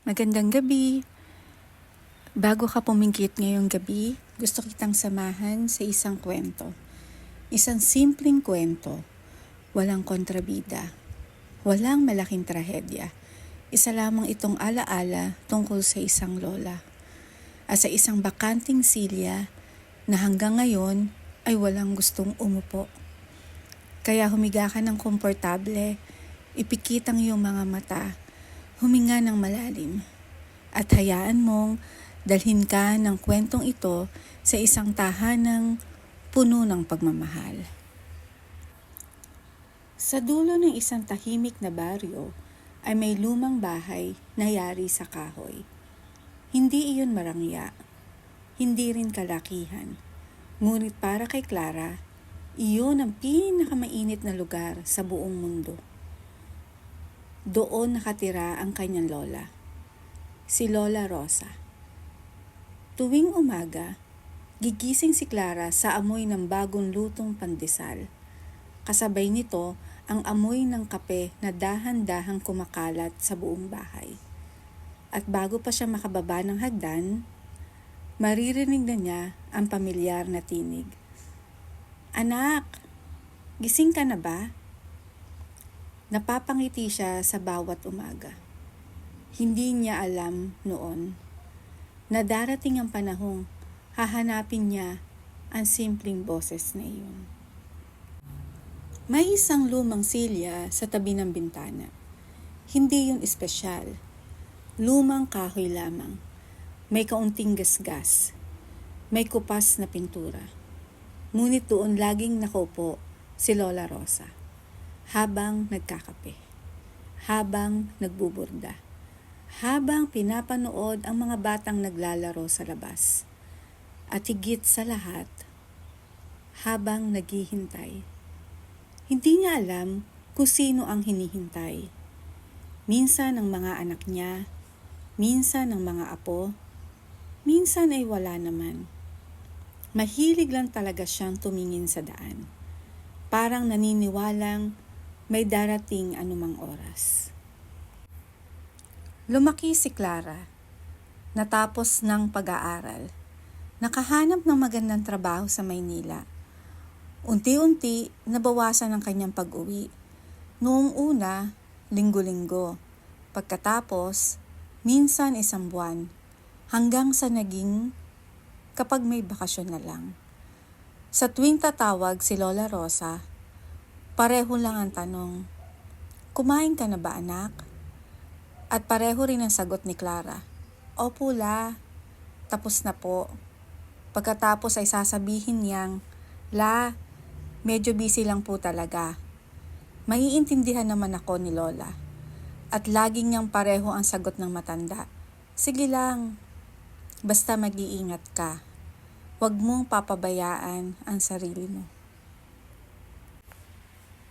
Magandang gabi. Bago ka pumingkit ngayong gabi, gusto kitang samahan sa isang kwento. Isang simpleng kwento, walang kontrabida, walang malaking trahedya. Isa lamang itong alaala tungkol sa isang lola at sa isang bakanting silya na hanggang ngayon ay walang gustong umupo. Kaya humiga ka ng komportable, ipikit ang iyong mga mata, huminga ng malalim, at hayaan mong dalhin ka ng kwentong ito sa isang tahanang puno ng pagmamahal. Sa dulo ng isang tahimik na baryo ay may lumang bahay na yari sa kahoy. Hindi iyon marangya, hindi rin kalakihan. Ngunit para kay Clara, iyon ang pinakamainit na lugar sa buong mundo. Doon nakatira ang kanyang lola, si Lola Rosa. Tuwing umaga, gigising si Clara sa amoy ng bagong lutong pandesal. Kasabay nito ang amoy ng kape na dahan-dahang kumakalat sa buong bahay. At bago pa siya makababa ng hagdan, maririnig na niya ang pamilyar na tinig. "Anak, gising ka na ba?" Napapangiti siya sa bawat umaga. Hindi niya alam noon na darating ang panahong hahanapin niya ang simpleng boses na iyon. May isang lumang silya sa tabi ng bintana. Hindi yun espesyal. Lumang kahoy lamang. May kaunting gasgas. May kupas na pintura. Ngunit doon laging nakaupo si Lola Rosa. Habang nagkakape, habang nagbuburda, habang pinapanood ang mga batang naglalaro sa labas, at higit sa lahat, habang naghihintay. Hindi niya alam kung sino ang hinihintay. Minsan ang mga anak niya, minsan ang mga apo, minsan ay wala naman. Mahilig lang talaga siyang tumingin sa daan. Parang naniniwalang may darating anumang oras. Lumaki si Clara. Natapos ng pag-aaral. Nakahanap ng magandang trabaho sa Maynila. Unti-unti nabawasan ang kanyang pag-uwi. Noong una, linggo-linggo. Pagkatapos, minsan isang buwan. Hanggang sa naging kapag may bakasyon na lang. Sa tuwing tatawag si Lola Rosa, pareho lang ang tanong, "Kumain ka na ba, anak?" At pareho rin ang sagot ni Clara, "Opo, La. Tapos na po." Pagkatapos ay sasabihin niyang, "La, medyo busy lang po talaga." Maiintindihan naman ako ni Lola. At laging niyang pareho ang sagot ng matanda, "Sige lang, basta mag-iingat ka. Huwag mong papabayaan ang sarili mo."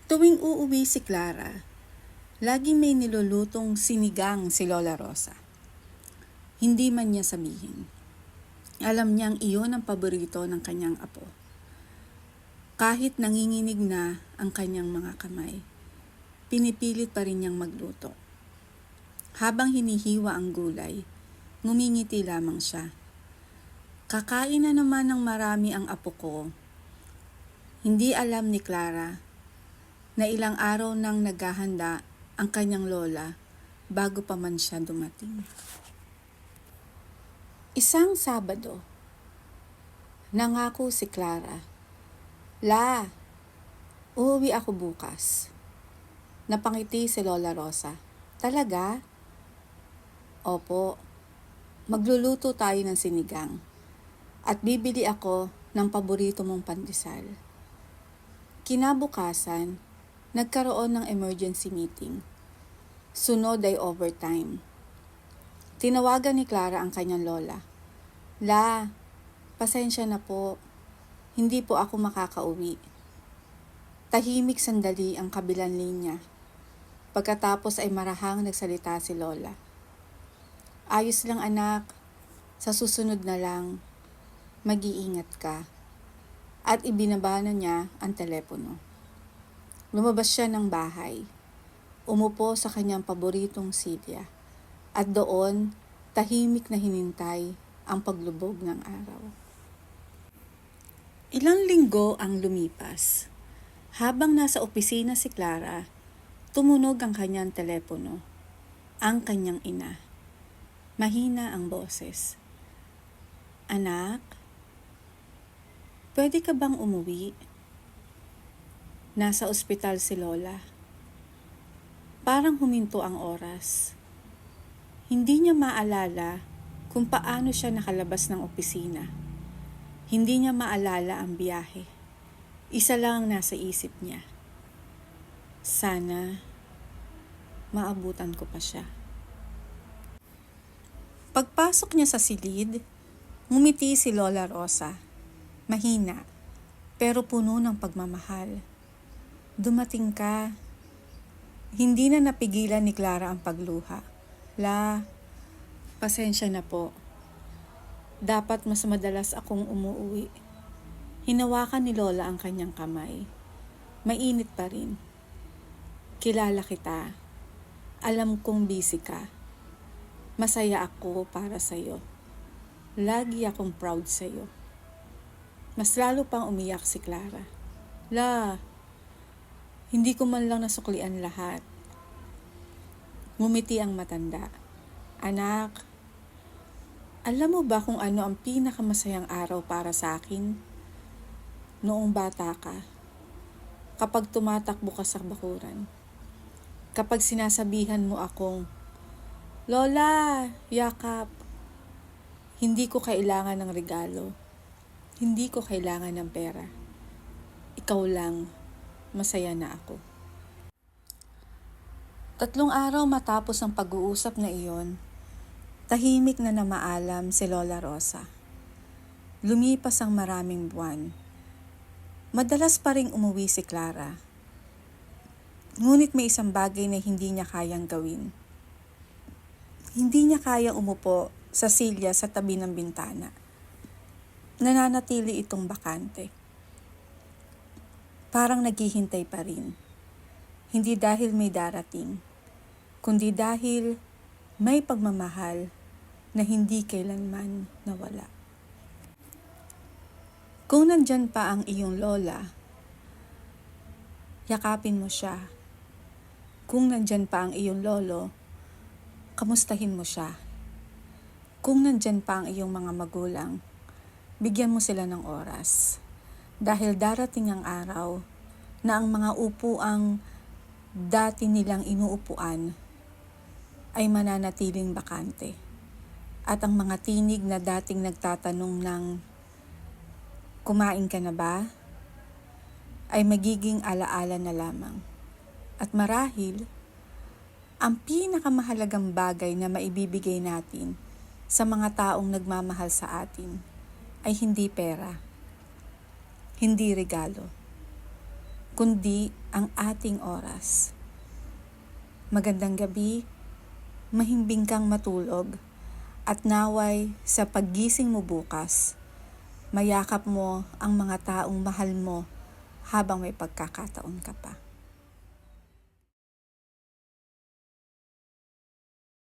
Tuwing uuwi si Clara, laging may nilulutong sinigang si Lola Rosa. Hindi man niya sabihin. Alam niyang iyon ang paborito ng kanyang apo. Kahit nanginginig na ang kanyang mga kamay, pinipilit pa rin niyang magluto. Habang hinihiwa ang gulay, ngumingiti lamang siya. Kakain na naman ng marami ang apo ko. Hindi alam ni Clara na ilang araw nang naghahanda ang kanyang lola bago pa man siya dumating. Isang Sabado, nangako si Clara, "La, uuwi ako bukas." Napangiti si Lola Rosa, "Talaga?" "Opo, magluluto tayo ng sinigang at bibili ako ng paborito mong pandesal." Kinabukasan, nagkaroon ng emergency meeting. Sunod ay overtime. Tinawagan ni Clara ang kanyang lola. "La, pasensya na po. Hindi po ako makakauwi." Tahimik sandali ang kabilang linya. Pagkatapos ay marahang nagsalita si Lola. "Ayos lang, anak. Sa susunod na lang, mag-iingat ka." At ibinaba na niya ang telepono. Lumabas siya ng bahay. Umupo sa kanyang paboritong silya At doon, tahimik na hinintay ang paglubog ng araw. Ilang linggo ang lumipas. Habang nasa opisina si Clara, tumunog ang kanyang telepono. Ang kanyang ina. Mahina ang boses. Anak, pwede ka bang umuwi? Nasa ospital si Lola. Parang huminto ang oras. Hindi niya maalala kung paano siya nakalabas ng opisina. Hindi niya maalala ang biyahe. Isa lang ang nasa isip niya. Sana maabutan ko pa siya. Pagpasok niya sa silid, ngumiti si Lola Rosa. Mahina, pero puno ng pagmamahal. Dumating ka. Hindi na napigilan ni Clara ang pagluha. La, pasensya na po. Dapat mas madalas akong umuwi. Hinawakan ni Lola ang kanyang kamay. Mainit pa rin. Kilala kita. Alam kong busy ka. Masaya ako para sa'yo. Lagi akong proud sa'yo. Mas lalo pang umiyak si Clara. La, hindi ko man lang nasuklian lahat. Ngumiti ang matanda. Anak, alam mo ba kung ano ang pinakamasayang araw para sa akin? Noong bata ka, kapag tumatakbo ka sa bakuran, kapag sinasabihan mo akong, Lola, yakap, hindi ko kailangan ng regalo, hindi ko kailangan ng pera. Ikaw lang, masaya na ako. 3 araw matapos ang pag-uusap na iyon, tahimik na namaalam si Lola Rosa. Lumipas ang maraming buwan. Madalas pa ring umuwi si Clara. Ngunit may isang bagay na hindi niya kayang gawin. Hindi niya kayang umupo sa silya sa tabi ng bintana. Nananatili itong bakante. Parang naghihintay pa rin. Hindi dahil may darating, kundi dahil may pagmamahal na hindi kailanman nawala. Kung nandyan pa ang iyong lola, yakapin mo siya. Kung nandyan pa ang iyong lolo, kamustahin mo siya. Kung nandyan pa ang iyong mga magulang, bigyan mo sila ng oras. Dahil darating ang araw na ang mga upuang dati nilang inuupuan ay mananatiling bakante. At ang mga tinig na dating nagtatanong ng kumain ka na ba? Ay magiging alaala na lamang. At marahil, ang pinakamahalagang bagay na maibibigay natin sa mga taong nagmamahal sa atin ay hindi pera, hindi regalo, kundi ang ating oras. Magandang gabi, mahimbing kang matulog, at naway sa paggising mo bukas, mayakap mo ang mga taong mahal mo habang may pagkakataon ka pa.